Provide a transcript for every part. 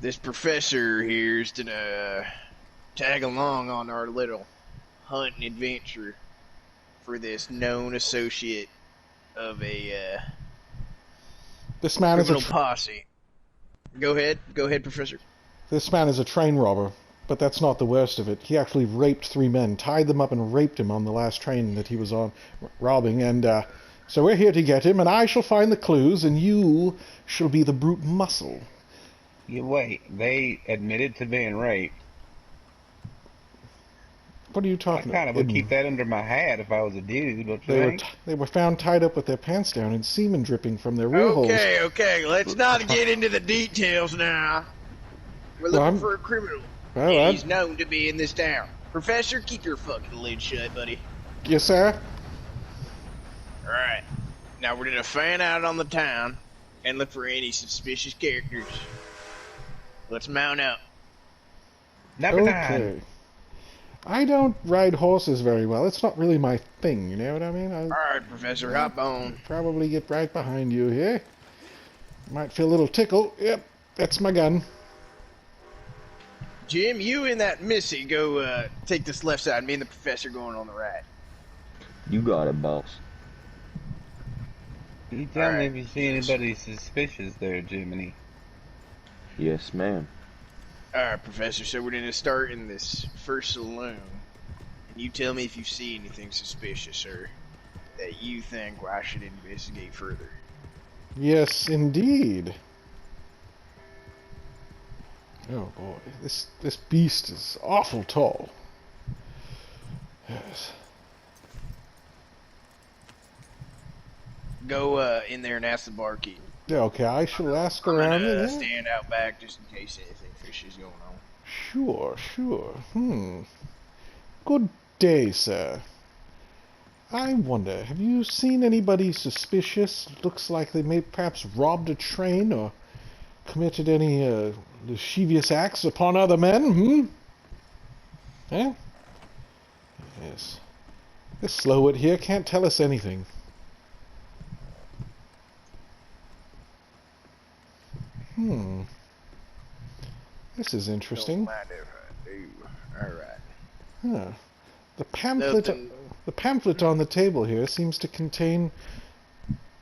This professor here's gonna tag along on our little hunting adventure for this known associate of a This man is a criminal posse. Go ahead, Professor. this man is a train robber, but that's not the worst of it. He actually raped 3 men, tied them up and raped him on the last train that he was on robbing, and so we're here to get him, and I shall find the clues, and you shall be the brute muscle. You wait, they admitted to being raped. What are you I talking kind about? of would keep that under my hat if I was a dude, don't you think? They were found tied up with their pants down and semen dripping from their rear holes. Okay, let's not get into the details now. We're looking for a criminal. And he's known to be in this town. Professor, keep your fucking lid shut, buddy. Yes, sir. Alright. Now we're gonna fan out on the town and look for any suspicious characters. Let's mount up. Number 9. I don't ride horses very well. It's not really my thing, you know what I mean? Alright, Professor, hop on. Probably get right behind you here. Might feel a little tickle. Yep, that's my gun. Jim, you and that Missy go take this left side. Me and the Professor going on the right. You got it, boss. You tell me if you see anybody suspicious there, Jiminy. Yes, ma'am. Alright, Professor, so we're gonna start in this first saloon. And you tell me if you see anything suspicious or that you think I should investigate further. Yes, indeed. Oh boy, this beast is awful tall. Yes. Go in there and ask the barkeep. Yeah, okay, I shall ask I'm around. gonna stand out back just in case anything fishy is going on. Sure. Good day, sir. I wonder, have you seen anybody suspicious? Looks like they may perhaps robbed a train or committed any lascivious acts upon other men, Eh? Yes. This slowwit here can't tell us anything. This is interesting. Don't mind if I do. Alright. Huh. The pamphlet on the table here seems to contain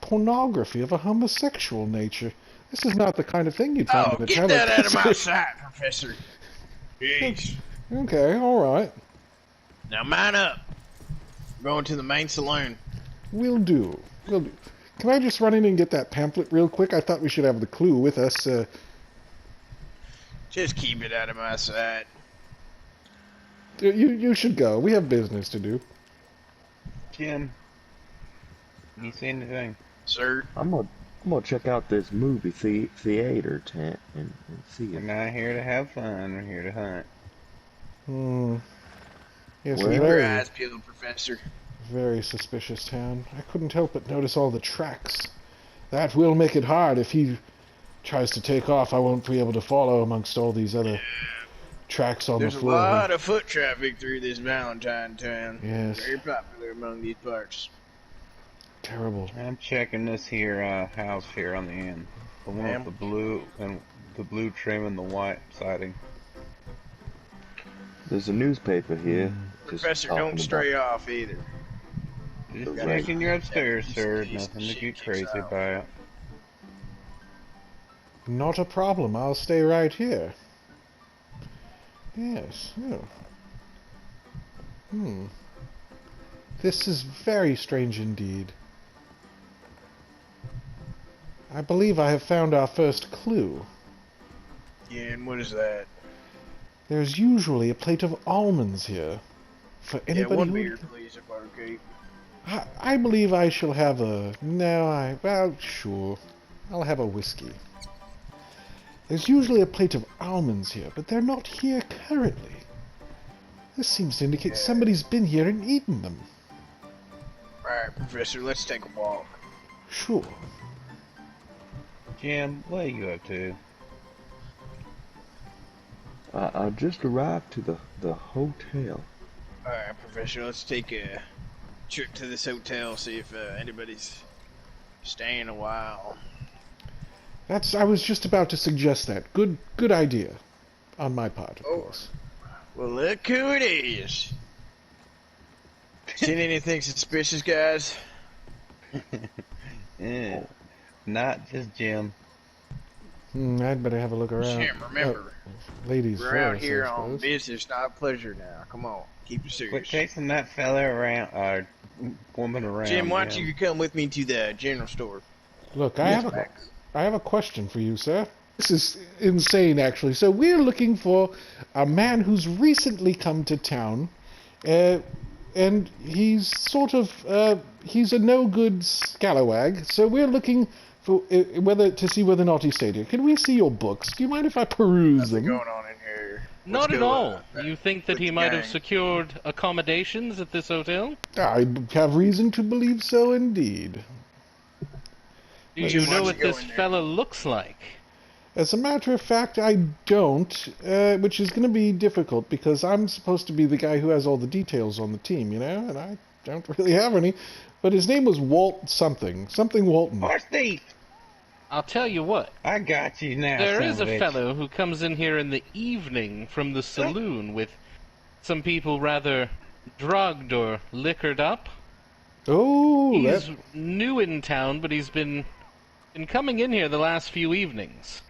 pornography of a homosexual nature. This is not the kind of thing you'd find in a get that out of my sight, Professor. Jeez. Okay, alright. Now mine up. We're going to the main saloon. Will do. Can I just run in and get that pamphlet real quick? I thought we should have the clue with us. Just keep it out of my sight. You should go. We have business to do. Jim, you see anything? Sir? I'm gonna check out this movie theater tent and see We're it. not here to have fun, we're here to hunt. Yes, Well, Keep your eyes peeled, Professor. very suspicious town. I couldn't help but notice all the tracks. That will make it hard. If he tries to take off, I won't be able to follow amongst all these other tracks on the floor. There's a lot of foot traffic through this Valentine town. Yes. Very popular among these parts. Terrible. I'm checking this here house here on the end. The one with the blue and the blue trim and the white siding. There's a newspaper here. just Professor, talking don't stray off either. Just Right. checking you're upstairs, sir. These Nothing to shit get kicks crazy out. about. Not a problem. I'll stay right here. Yes. This is very strange indeed. I believe I have found our first clue. Yeah, and what is that? There's usually a plate of almonds here. For anybody Yeah, one who beer, please, if okay. I believe I shall have a... No, well, sure. I'll have a whiskey. There's usually a plate of almonds here, but they're not here currently. This seems to indicate somebody's been here and eaten them. Alright, Professor, let's take a walk. Sure. Jim, what are you up to? I just arrived to the hotel. Alright, Professor, let's take a trip to this hotel, see if anybody's staying a while. I was just about to suggest that. Good idea. On my part, of Oh. course. Well, look who it is. Seen anything suspicious, guys? Yeah. Not just Jim. I'd better have a look around. Jim, remember, Ladies we're out first, here I on suppose. business, not pleasure now. Come on, keep it Quit serious. chasing that fella around, woman around. Jim, why don't you come with me to the general store? Look, I Yes, have Max. a question for you, sir. This is insane, actually. So we're looking for a man who's recently come to town, and he's sort of he's a no-good scalawag. So we're looking for whether to see whether or not he stayed here. Can we see your books? Do you mind if I peruse What's them? going on in here? Not Let's at go, all. You think that with he the might have gang. secured accommodations at this hotel? I have reason to believe so, indeed. Do Jim, you why know don't what you go this in there? fella looks like? As a matter of fact, I don't, which is going to be difficult because I'm supposed to be the guy who has all the details on the team, you know, and I don't really have any. But his name was Walt something Walton. Horse thief! I'll tell you what. I got you now, There son is of a bitch. fellow who comes in here in the evening from the saloon with some people rather drugged or liquored up. Oh, He's that new in town, but he's been coming in here the last few evenings.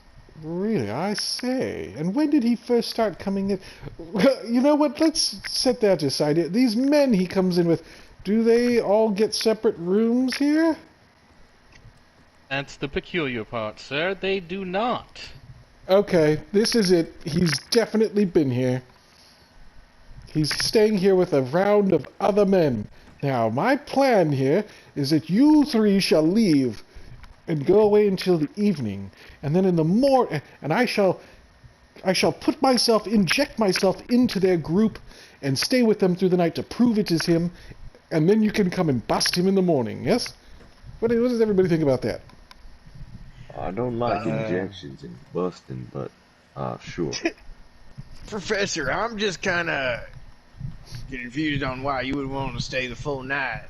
really, I say. And when did he first start coming in? Well, you know what? Let's set that aside. These men he comes in with, do they all get separate rooms here? That's the peculiar part, sir. They do not. Okay, this is it. He's definitely been here. He's staying here with a round of other men. Now, my plan here is that you three shall leave and go away until the evening, and then in the morning, and I shall inject myself into their group and stay with them through the night to prove it is him, and then you can come and bust him in the morning. Yes? What does everybody think about that? I don't like injections and busting, but sure. Professor, I'm just kind of confused on why you would want to stay the full night.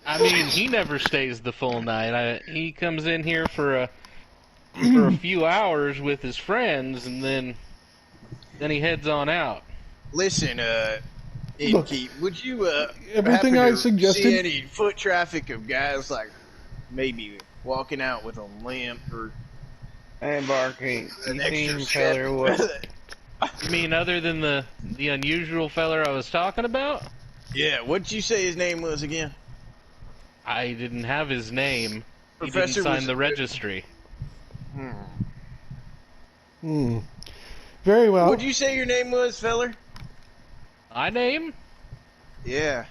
I mean, he never stays the full night. He comes in here for a few hours with his friends, and then he heads on out. Listen, Look, Innkeep, would you everything happen I to suggested- see any foot traffic of guys like maybe walking out with a limp or Hey, Barky, an you extra seen step? feller what? You mean other than the unusual feller I was talking about? Yeah, what'd you say his name was again? I didn't have his name. He Professor didn't sign was- the registry. Very well. What'd you say your name was, feller? My name? Yeah.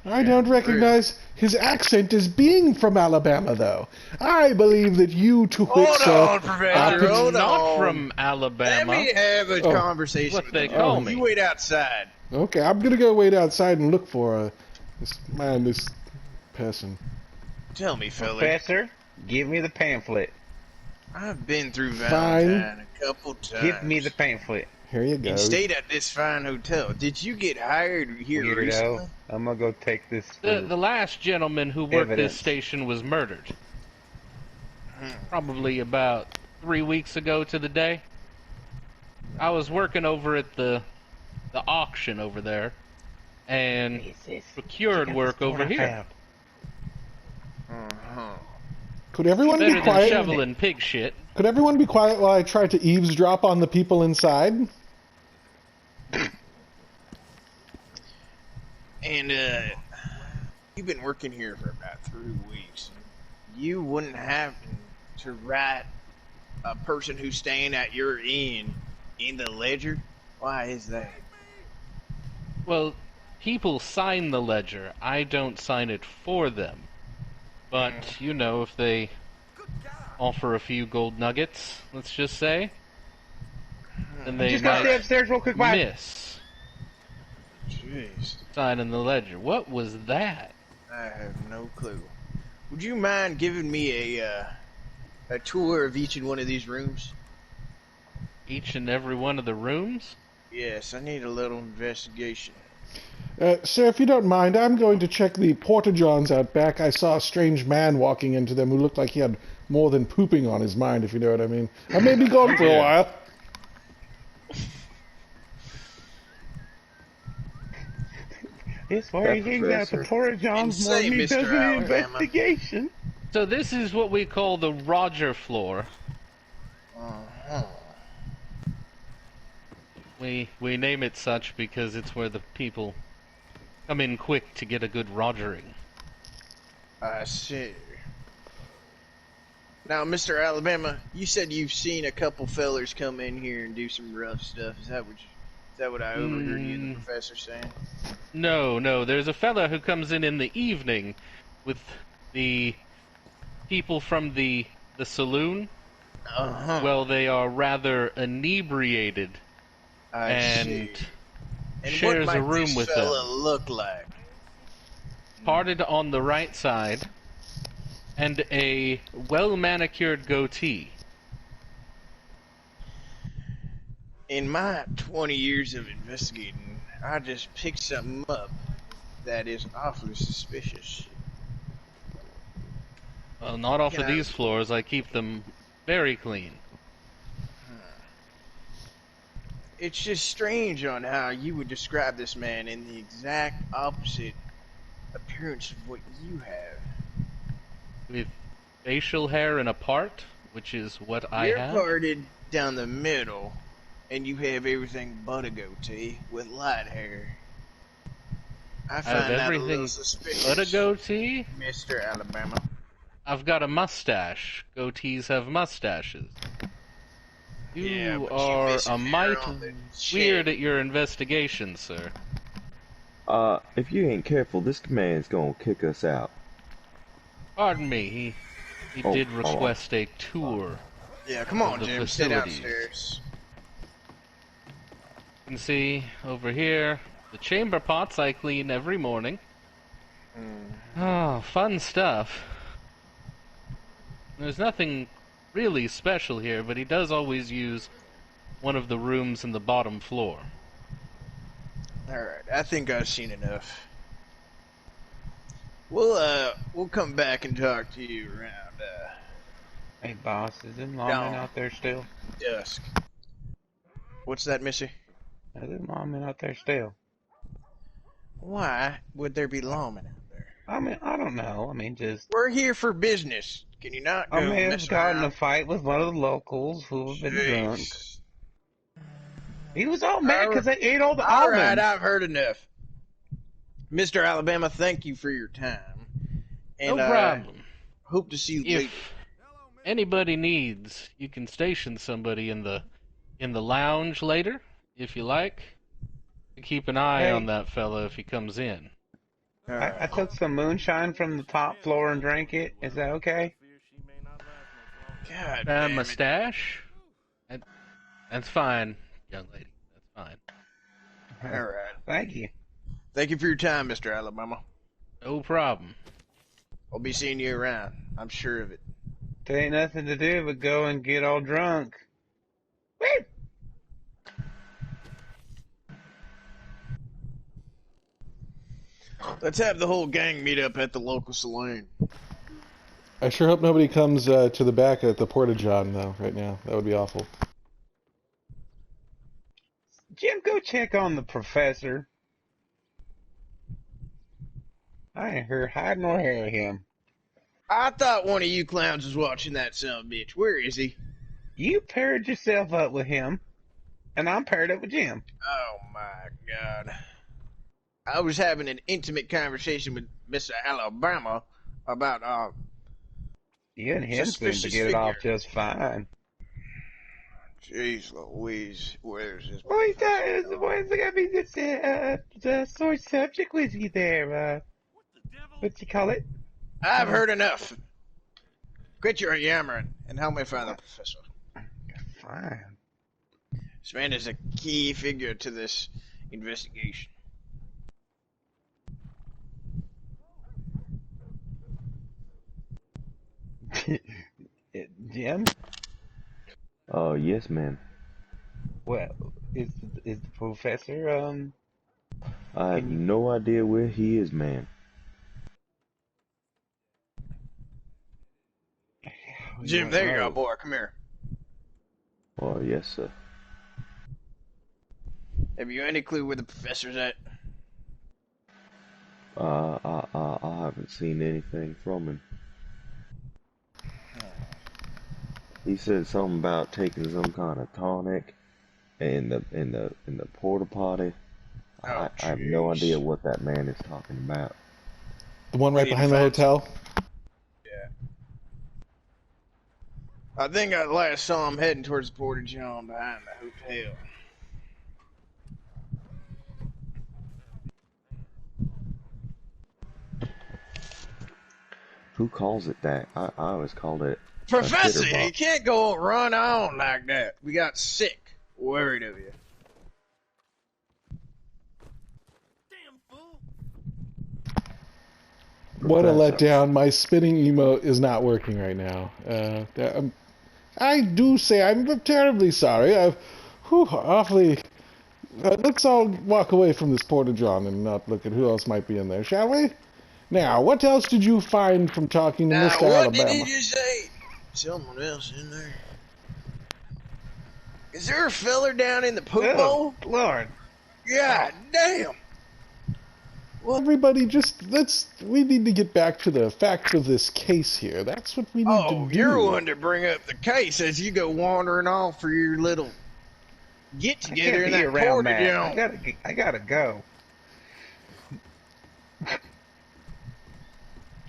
I don't recognize his accent as being from Alabama, though. I believe that you two Hold sir, on, Professor, could- hold Not on. from Let Alabama. me have a Oh. conversation What with they him. call me. You wait outside. Okay, I'm gonna go wait outside and look for this person. Tell me, feller. Professor, give me the pamphlet. I've been through Fine. Valentine a couple times. Give me the pamphlet. Here you go. And stayed at this fine hotel. Did you get hired here Weirdo. recently? I'm gonna go take this. The last gentleman who worked Evidence. this station was murdered. Probably about 3 weeks ago to the day. I was working over at the auction over there, and procured work over here. Could everyone Better be than quiet? shoveling pig shit. Could everyone be quiet while I try to eavesdrop on the people inside? And, you've been working here for about 3 weeks. You wouldn't happen to write a person who's staying at your inn in the ledger? Why is that? Well, people sign the ledger. I don't sign it for them. But, you know, if they offer a few gold nuggets, let's just say, then they Just go stay might upstairs real quick, bye. miss Jeez, signing the ledger. What was that? I have no clue. Would you mind giving me a tour of each and one of these rooms? Each and every one of the rooms? Yes, I need a little investigation. Sir, if you don't mind, I'm going to check the porta-johns out back. I saw a strange man walking into them who looked like he had more than pooping on his mind, if you know what I mean. I may be gone for a while. It's why That he ain't got the professor. porta-johns more than Insane, he does Mr. in the Alabama. investigation. So this is what we call the Roger floor. Uh-huh. We name it such because it's where the people come in quick to get a good rogering. I see. Now, Mr. Alabama, you said you've seen a couple fellers come in here and do some rough stuff. Is that what I overheard you and the professor saying? No. There's a fella who comes in the evening with the people from the saloon. Uh-huh. Well, they are rather inebriated I see. and And shares what might a room this with fella them. look like? Parted on the right side, and a well-manicured goatee. In my 20 years of investigating, I just picked something up that is awfully suspicious. Well, not off Can of I- these floors. I keep them very clean. It's just strange on how you would describe this man in the exact opposite appearance of what you have. With facial hair in a part, which is what I You're have. parted down the middle, and you have everything but a goatee with light hair. I I have find that a everything little suspicious, but a goatee. Mr. Alabama. I've got a mustache. Goatees have mustaches. You Yeah, but you are miss a hair mite on the weird chin. at your investigation, sir. If you ain't careful, this man's gonna kick us out. Pardon me, he Oh, did hold on. request a tour. Yeah, come on, the Jim. Stay facilities. downstairs. You can see over here, the chamber pots I clean every morning. Oh, fun stuff. There's nothing really special here, but he does always use one of the rooms in the bottom floor. Alright, I think I've seen enough. We'll come back and talk to you around, Hey, boss, is them lawmen out there still? dusk. What's that, Missy? Are them lawmen out there still? Why would there be lawmen out there? I mean, I don't know. I mean, just... We're here for business. Can you not I go may have mess gotten a around? fight with one of the locals who have been drunk. Jeez. He was all mad because they ate all the Alright, almonds. I've heard enough. Mr. Alabama, thank you for your time. And No problem. hope to see you later. If anybody needs, you can station somebody in the lounge later, if you like. Keep an eye Hey. on that fella if he comes in. I took some moonshine from the top floor and drank it. Is that okay? God That damn it. mustache? That's fine, young lady. That's fine. Alright. Thank you. Thank you for your time, Mr. Alabama. No problem. I'll be seeing you around. I'm sure of it. There ain't nothing to do but go and get all drunk. Woo! Let's have the whole gang meet up at the local saloon. I sure hope nobody comes to the back at the porta-john, though, right now. That would be awful. Jim, go check on the professor. I ain't heard hide nor hair of him. I thought one of you clowns was watching that son of a bitch. Where is he? You paired yourself up with him, and I'm paired up with Jim. Oh my god. I was having an intimate conversation with Mr. Alabama about, You and him seem to Suspicious get it off figure. just fine. Jeez Louise, where's this? Well, what's gonna be the sore subject with you there? What you call it? I've heard enough. Quit your yammering and help me find the professor. Fine. This man is a key figure to this investigation. Jim? Oh, yes, ma'am. Well, is the professor I have no idea where he is, man. Jim, there you go, boy. Come here. Oh, yes, sir. Have you any clue where the professor's at? I haven't seen anything from him. He said something about taking some kind of tonic in the porta potty. Oh, I have no idea what that man is talking about. The one right behind the hotel? Yeah. I think I last saw him heading towards the Porta John behind the hotel. Who calls it that? I always called it a Professor, titter you can't go run on like that. We got sick. Worried of you. What a Professor. letdown. My spinning emote is not working right now. I do say I'm terribly sorry. Awfully... let's all walk away from this porta-john and not look at who else might be in there, shall we? Now, what else did you find from talking to Now, Mr. what Alabama? did he just say? Someone else in there. Is there a feller down in the poop bowl? Lord. God damn. Well, everybody, we need to get back to the facts of this case here. That's what we need to do. You're one to bring up the case as you go wandering off for your little get together in that porta-john. I gotta go.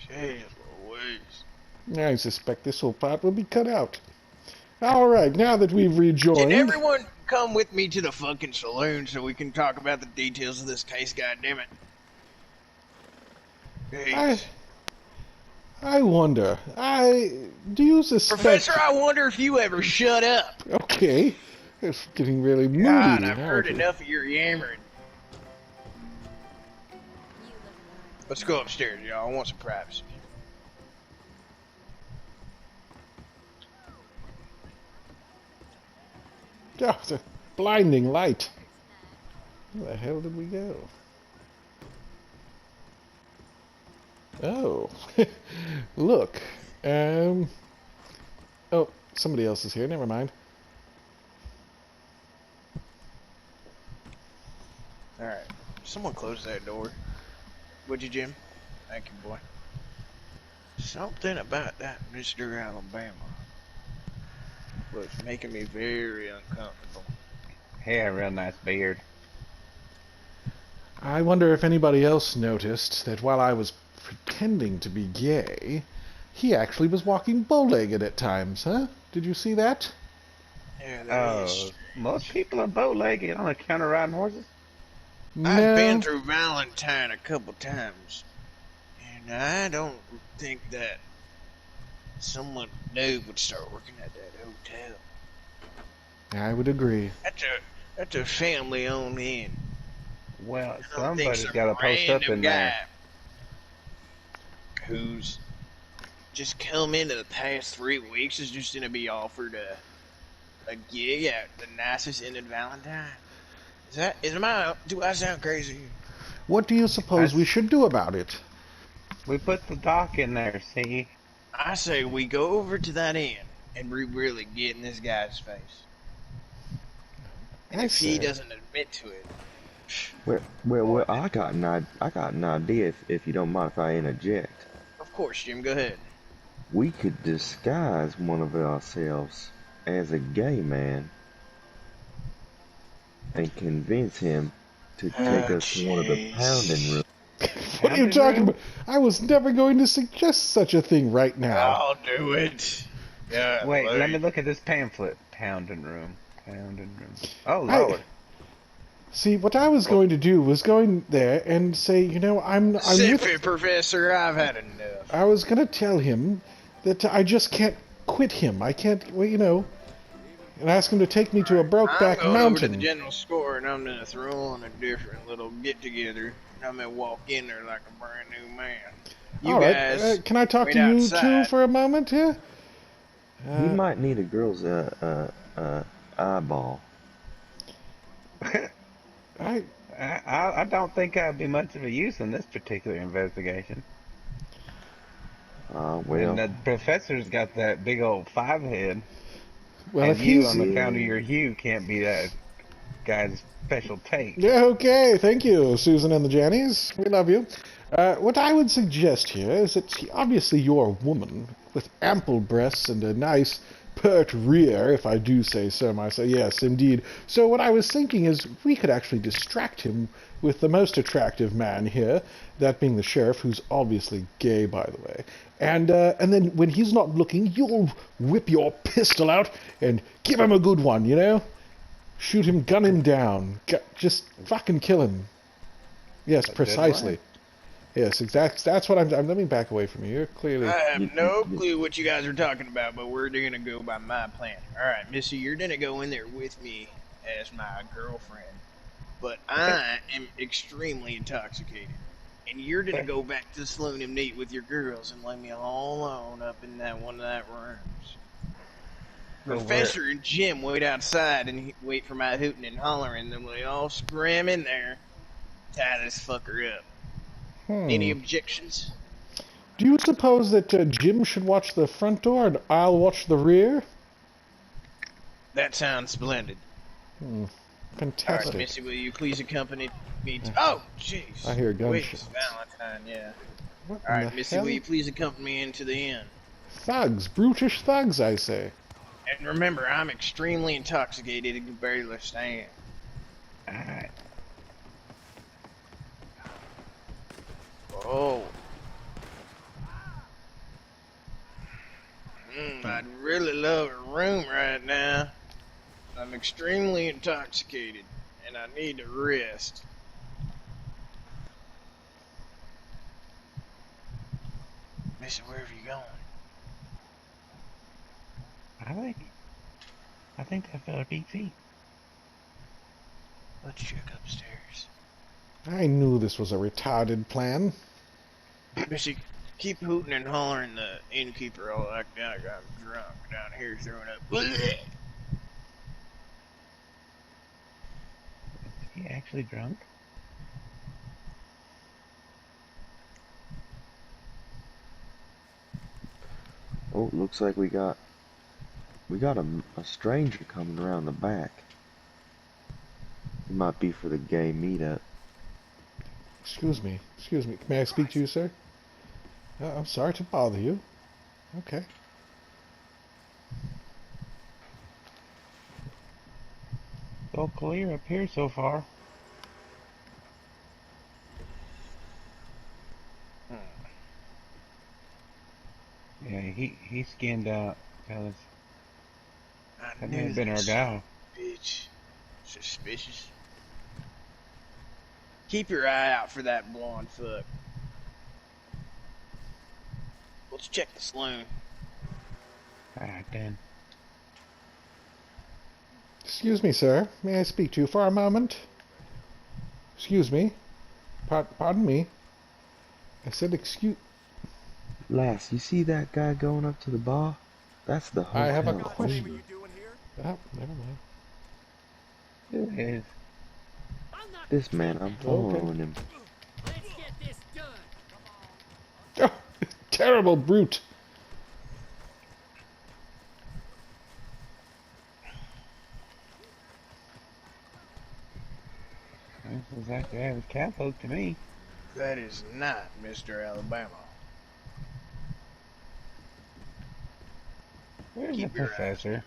Jeez Louise. I suspect this whole part will be cut out. All right, now that we've rejoined... Can everyone come with me to the fucking saloon so we can talk about the details of this case, goddammit? I wonder. Do you suspect... Professor, I wonder if you ever shut up. Okay. It's getting really moody. God, I've heard enough of your yammering. Let's go upstairs, y'all. I want some privacy. Oh, it's a blinding light. Where the hell did we go? Oh. Look. Oh, somebody else is here. Never mind. Alright. Someone close that door. Would you, Jim? Thank you, boy. Something about that Mr. Alabama was making me very uncomfortable. Yeah, real nice beard. I wonder if anybody else noticed that while I was pretending to be gay, he actually was walking bow-legged at times, huh? Did you see that? Yeah, that is. Most people are bow-legged on account of riding horses. I've been through Valentine a couple times, and I don't think that someone new would start working at that hotel. I would agree. That's a family-owned inn. Well, somebody's got to post up in there. Who's just come into the past 3 weeks is just gonna be offered a gig at the nicest inn in Valentine. Do I sound crazy? What do you suppose we should do about it? We put the dock in there, see? I say we go over to that inn and we really get in this guy's face. And if he doesn't admit to it. Well, I got an idea if you don't mind if I interject. Of course, Jim, go ahead. We could disguise one of ourselves as a gay man and convince him to take us to one of the pounding rooms. What are you talking about? I was never going to suggest such a thing right now. I'll do it. Yeah. Wait, let me look at this pamphlet. Pounding room. Oh, Lord. See, what I was going to do was going there and say, you know, I'm Sit with Professor. I've had enough. I was going to tell him that I just can't quit him. I can't, well, you know, and ask him to take me to a Brokeback I'm going Mountain. over to the general store and I'm going to throw on a different little get-together. I'm going to walk in there like a brand new man. You All right. guys, can I talk to you two for a moment here? You might need a girl's eyeball. I don't think I'd be much of a use in this particular investigation. And Well, the professor's got that big old 5 head, Well, if and you, he's... on account of yeah. your hue, can't be that guy's special take. Yeah, okay, thank you, Susan and the Jannies. We love you. What I would suggest here is that obviously you're a woman with ample breasts and a nice pert rear, if I do say so myself. Yes, indeed. So what I was thinking is we could actually distract him with the most attractive man here, that being the sheriff, who's obviously gay, by the way. And then when he's not looking, you'll whip your pistol out and give him a good one, you know? Shoot him, gun him down. Just fucking kill him. Yes, A good precisely. one. Yes, exactly. That's what I'm... Let me back away from you. You're clearly... I have You- no you- clue what you guys are talking about, but we're gonna go by my plan. Alright, Missy, you're gonna go in there with me as my girlfriend. But I am extremely intoxicated. And you're gonna go back to the saloon and meet with your girls and leave me all alone up in that one of that rooms. Well, Professor and Jim wait outside and wait for my hooting and hollering, then we all scram in there, tie this fucker up. Any objections? Do you suppose that Jim should watch the front door and I'll watch the rear? That sounds splendid. Alright, Fantastic. Missy, will you please accompany me to... Oh, jeez. I hear Wait, gunshots. it's Valentine, yeah. What in Alright, the Missy, hell? will you please accompany me into the inn? Thugs. Brutish thugs, I say. And remember, I'm extremely intoxicated and can barely stand. Alright. Oh. I'd really love a room right now. I'm extremely intoxicated, and I need to rest. Missy, where have you going? I think I felt a big feet. Let's check upstairs. I knew this was a retarded plan. Missy, keep hooting and hollering the innkeeper all like that. I got drunk down here throwing up. Blech. Is he actually drunk? Oh, looks like we got a stranger coming around the back. It might be for the gay meetup. Excuse me. Excuse me. May I speak to you, sir? I'm sorry to bother you. Okay. All clear up here so far. Yeah, he skinned out, fellas. I That may knew have been our this guy. bitch. Suspicious. Keep your eye out for that blonde fuck. Let's check the saloon. Alright then. Excuse me, sir. May I speak to you for a moment? Excuse me. Pardon me. I said excuse... Lass, you see that guy going up to the bar? That's the hotel. I have a owner. question. Oh, never mind. Who is? This man, I'm following him. Let's get this done. Oh, terrible brute. This is actually have his cowpoke to me. That is not Mr. Alabama. Where's Keep the your professor?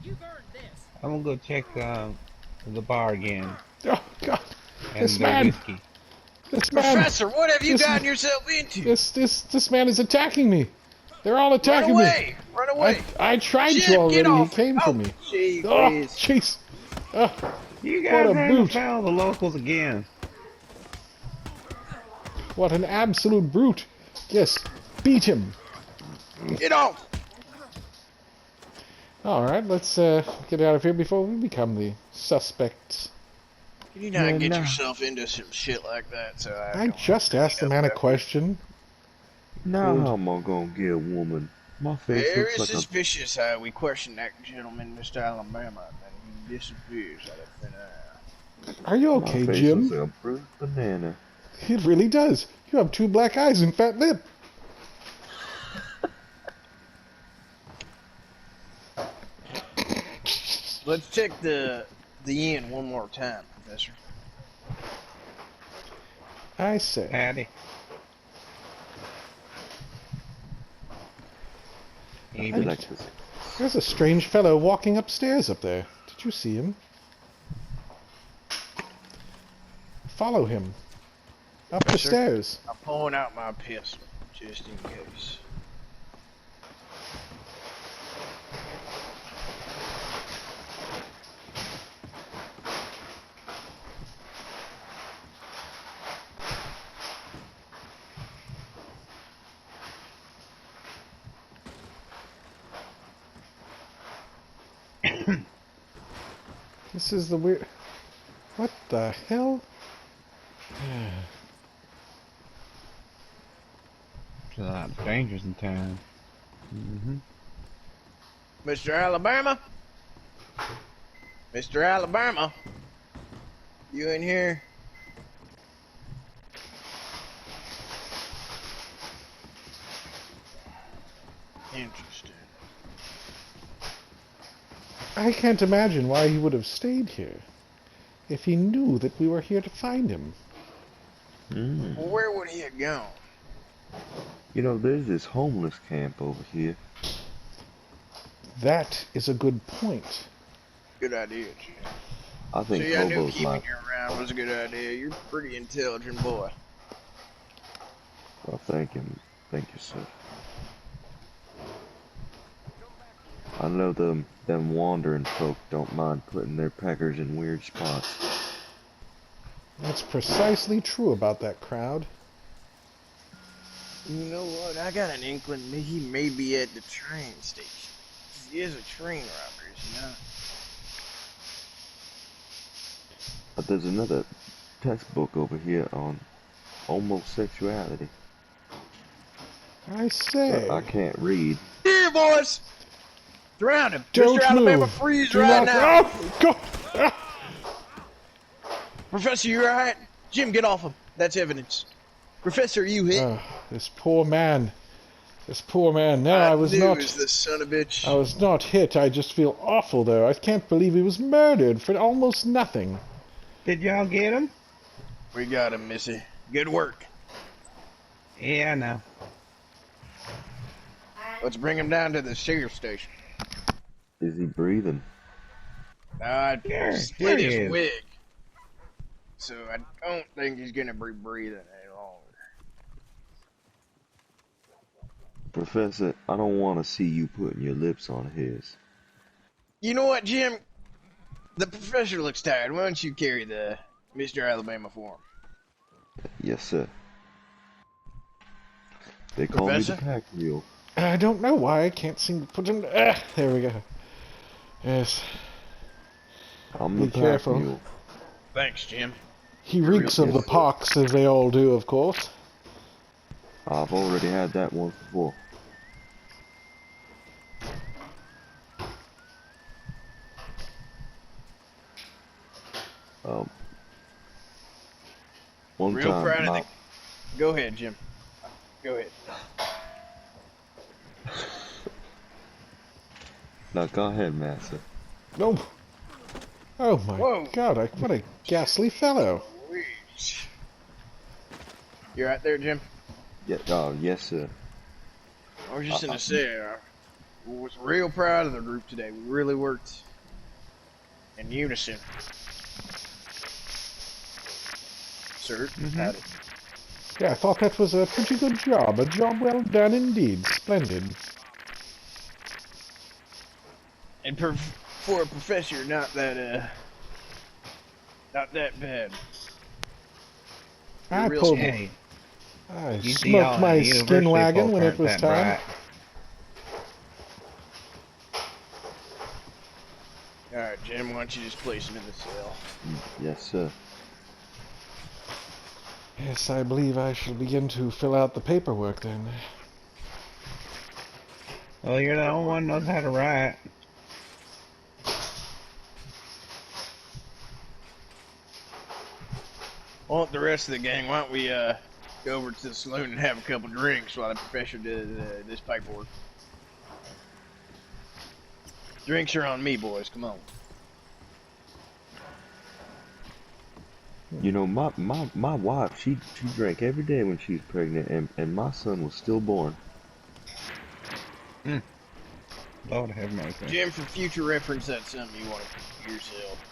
You've earned this. I'm gonna go check the bar again. Oh, God. And This the man. whiskey. This man. Professor, what have you This- gotten yourself into? This man is attacking me. They're all Run attacking away! Run away! I tried Jim, to get already. He off! came for Oh, me. Gee Oh, whiz. jeez. You What guys a ran brute. afoul of the locals again. What an absolute brute. Yes, beat him. Get off! Alright, let's get out of here before we become the suspects. Can you not Yeah, get no. yourself into some shit like that? So I just asked the man a question. Now Good. how am I gonna get a woman? My face Very looks like a... suspicious how we question that gentleman, Mr. Alabama, and then he disappears out of thin air. Are you My okay, face looks Jim? like a bruised banana. It really does. You have 2 black eyes and fat lip. Let's check the inn one more time, Professor. I say. Patty. I like this. There's a strange fellow walking upstairs up there. Did you see him? Follow him. Up the Sir? stairs. I'm pulling out my pistol, just in case. This is the weird... What the hell? There's a lot of dangers in town. Mr. Alabama? Mr. Alabama? You in here? Interesting. I can't imagine why he would have stayed here. If he knew that we were here to find him. Well, where would he have gone? You know, there's this homeless camp over here. That is a good point. Good idea, Jim. I think See, I knew hobos keeping might... you around was a good idea. You're a pretty intelligent boy. Well, thank you. Thank you, sir. I know them wandering folk don't mind putting their peckers in weird spots. That's precisely true about that crowd. You know what? I got an inkling he may be at the train station. He is a train robber, is he not? But there's another textbook over here on homosexuality. I say. I can't read. Here, boys! Surround him! Don't Mr. Alabama, move. freeze Do right not... now! Oh, God! Ah. Professor, you alright? Jim, get off him. That's evidence. Professor, you hit? This poor man. This poor man. No, I was knew not... it was the son of a bitch. I was not hit. I just feel awful, though. I can't believe he was murdered for almost nothing. Did y'all get him? We got him, Missy. Good work. Yeah, I know. Let's bring him down to the sheriff's station. Is he breathing? I Sure, split sure he his is. wig. So I don't think he's gonna be breathing any longer. Professor, I don't want to see you putting your lips on his. You know what, Jim? The professor looks tired. Why don't you carry the Mr. Alabama for him? Yes, sir. They call me Professor? the pack mule. I don't know why I can't seem to put him... Ah, there we go. Yes. I'm the Be pack careful. mule. Thanks, Jim. He reeks of the pox, as they all do, of course. I've already had that once before. One Real time, proud of the... Go ahead, Jim. Go ahead. No, go ahead, Master. Oh. Oh my Whoa. God, what a ghastly fellow. Louise. You right there, Jim? Yeah, yes, sir. I was just gonna say, I was real proud of the group today. We really worked in unison. Sir, howdy. Yeah, I thought that was a pretty good job. A job well done indeed. Splendid. And for a professor, not that bad. I real pulled... Hey, I you see all smoked my the skin university wagon folk when it aren't was that time. bright. Alright, Jim, why don't you just place him in the cell? Yes, sir. Yes, I believe I shall begin to fill out the paperwork then. Well, you're the only one who knows how to write. Well, the rest of the gang, why don't we go over to the saloon and have a couple drinks while the professor does this paperwork. Drinks are on me, boys. Come on. You know, my wife, she drank every day when she was pregnant, and my son was stillborn. Lord have mercy. Jim, for future reference, that's something you want to keep to yourself.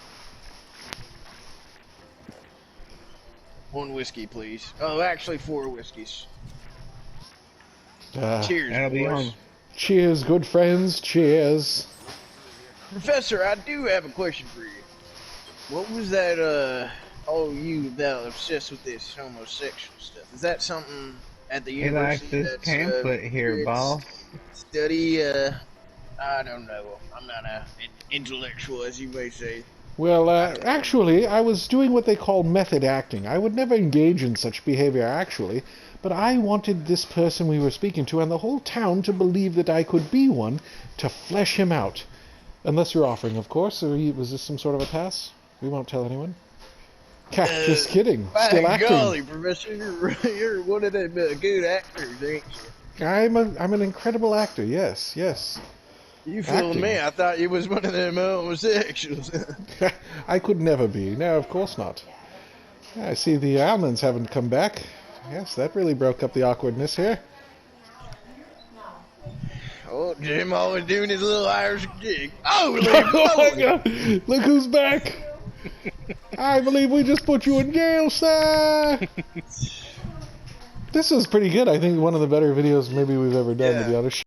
One whiskey, please. Oh, actually, 4 whiskeys. Cheers, That'll be boys. on. Cheers, good friends. Cheers. Professor, I do have a question for you. What was that, oh, you that obsessed with this homosexual stuff? Is that something at the He university likes this that's, pamphlet here, kids boss. study, I don't know. I'm not an intellectual, as you may say. Well, actually, I was doing what they call method acting. I would never engage in such behavior, actually, but I wanted this person we were speaking to and the whole town to believe that I could be one to flesh him out. Unless you're offering, of course. Or was this some sort of a pass? We won't tell anyone. Just kidding. Still By acting. golly, Professor, you're one of them good actors, ain't you? I'm an incredible actor. Yes, yes. You fooled Acting. me. I thought you was one of them homosexuals. I could never be. No, of course not. I see the Almonds haven't come back. Yes, that really broke up the awkwardness here. Oh, Jim always doing his little Irish gig. Oh, Oh my God! Look who's back! I believe we just put you in jail, sir! This was pretty good. I think one of the better videos maybe we've ever done, to be honest.